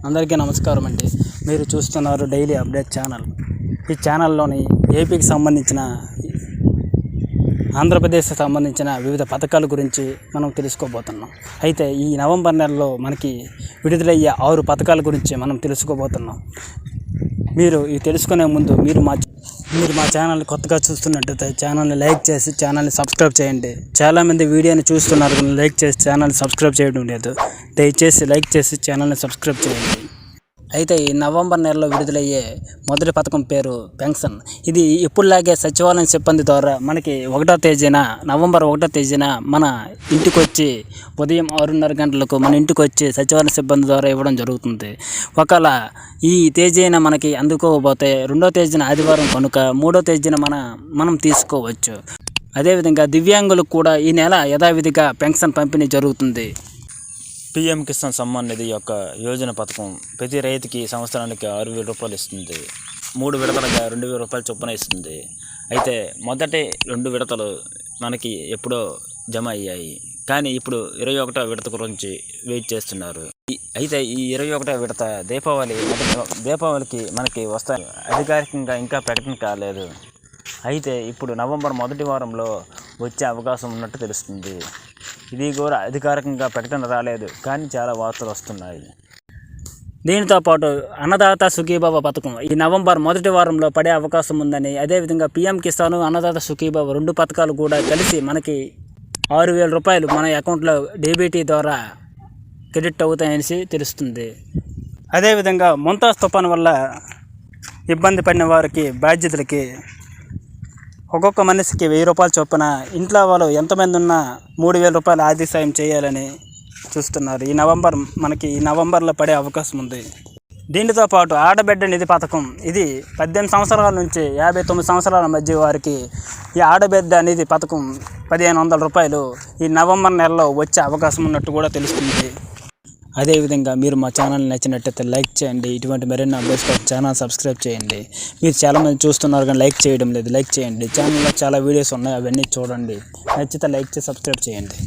అందరికీ నమస్కారం అండి. మీరు చూస్తున్నారు డైలీ అప్డేట్ ఛానల్. ఈ ఛానల్లోని ఏపీకి సంబంధించిన ఆంధ్రప్రదేశ్కి సంబంధించిన వివిధ పథకాల గురించి మనం తెలుసుకోబోతున్నాం. అయితే ఈ నవంబర్ నెలలో మనకి విడుదలయ్యే 6 పథకాల గురించి మనం తెలుసుకోబోతున్నాం. మీరు ఇవి తెలుసుకునే ముందు మీరు మా ఛానల్ని కొత్తగా చూస్తున్నట్టయితే ఛానల్ని లైక్ చేసి ఛానల్ని సబ్స్క్రైబ్ చేయండి. చాలామంది వీడియోని చూస్తున్నారు కానీ లైక్ చేసి ఛానల్ని సబ్స్క్రైబ్ చేయడం లేదు. దయచేసి లైక్ చేసి ఛానల్ని సబ్స్క్రైబ్ చేయండి. అయితే ఈ నవంబర్ నెలలో విడుదలయ్యే మొదటి పథకం పేరు పెన్షన్. ఇది ఇప్పుడులాగే సచివాలయం సిబ్బంది ద్వారా మనకి నవంబర్ 1వ తేదీన మన ఇంటికి వచ్చి ఉదయం 6:30 గంటలకు మన ఇంటికి వచ్చి సచివాలయం సిబ్బంది ద్వారా ఇవ్వడం జరుగుతుంది. ఒకవేళ ఈ తేదీన మనకి అందుకోకపోతే 2వ తేదీన ఆదివారం కనుక 3వ తేదీన మనం తీసుకోవచ్చు. అదేవిధంగా దివ్యాంగులకు కూడా ఈ నెల యథావిధిగా పెన్షన్ పంపిణీ జరుగుతుంది. పీఎం కిసాన్ సమ్మాన్ నిధి యొక్క యోజన పథకం ప్రతి రైతుకి సంవత్సరానికి 6,000 రూపాయలు ఇస్తుంది. 3 విడతలుగా 2,000 రూపాయలు చొప్పున ఇస్తుంది. అయితే మొదటి 2 విడతలు మనకి ఎప్పుడో జమ అయ్యాయి, కానీ ఇప్పుడు 21వ విడత గురించి వెయిట్ చేస్తున్నారు. అయితే ఈ 21వ విడత దీపావళికి మనకి వస్తాయి. అధికారికంగా ఇంకా ప్రకటన కాలేదు. అయితే ఇప్పుడు నవంబర్ మొదటి వారంలో వచ్చే అవకాశం ఉన్నట్టు తెలుస్తుంది. ఇది కూడా అధికారికంగా ప్రకటన రాలేదు, కానీ చాలా వార్తలు వస్తున్నాయి. దీనితో పాటు అన్నదాత సుఖీభవ పథకం ఈ నవంబర్ మొదటి వారంలో పడే అవకాశం ఉందని, అదేవిధంగా పీఎం కిసాన్ అన్నదాత సుఖీభవ 2 పథకాలు కూడా కలిసి మనకి 6,000 రూపాయలు మన అకౌంట్లో డీబీటీ ద్వారా క్రెడిట్ అవుతాయని తెలుస్తుంది. అదేవిధంగా ముంతాజ్ తుఫాను వల్ల ఇబ్బంది పడిన వారికి బాధ్యతలకి ఒక్కొక్క మనిషికి 1,000 రూపాయలు చొప్పున ఇంట్లో వాళ్ళు ఎంతమంది ఉన్నా 3,000 రూపాయలు ఆర్థిక సాయం చేయాలని చూస్తున్నారు. ఈ నవంబర్లో పడే అవకాశం ఉంది. దీనితో పాటు ఆడబిడ్డ నిధి పథకం, ఇది 18 సంవత్సరాల నుంచి 59 సంవత్సరాల మధ్య వారికి ఈ ఆడబిడ్డ నిధి పథకం 1,500 రూపాయలు ఈ నవంబర్ నెలలో వచ్చే అవకాశం ఉన్నట్టు కూడా తెలుస్తుంది. అదేవిధంగా మీరు మా ఛానల్ నచ్చినట్టయితే లైక్ చేయండి. ఇటువంటి మరిన్ని అప్డేట్స్ కోసం ఛానల్ సబ్స్క్రైబ్ చేయండి. మీరు చాలామంది చూస్తున్నారు కానీ లైక్ చేయడం లేదు. లైక్ చేయండి. ఛానల్లో చాలా వీడియోస్ ఉన్నాయి, అవన్నీ చూడండి. నచ్చితే లైక్ చేసి సబ్స్క్రైబ్ చేయండి.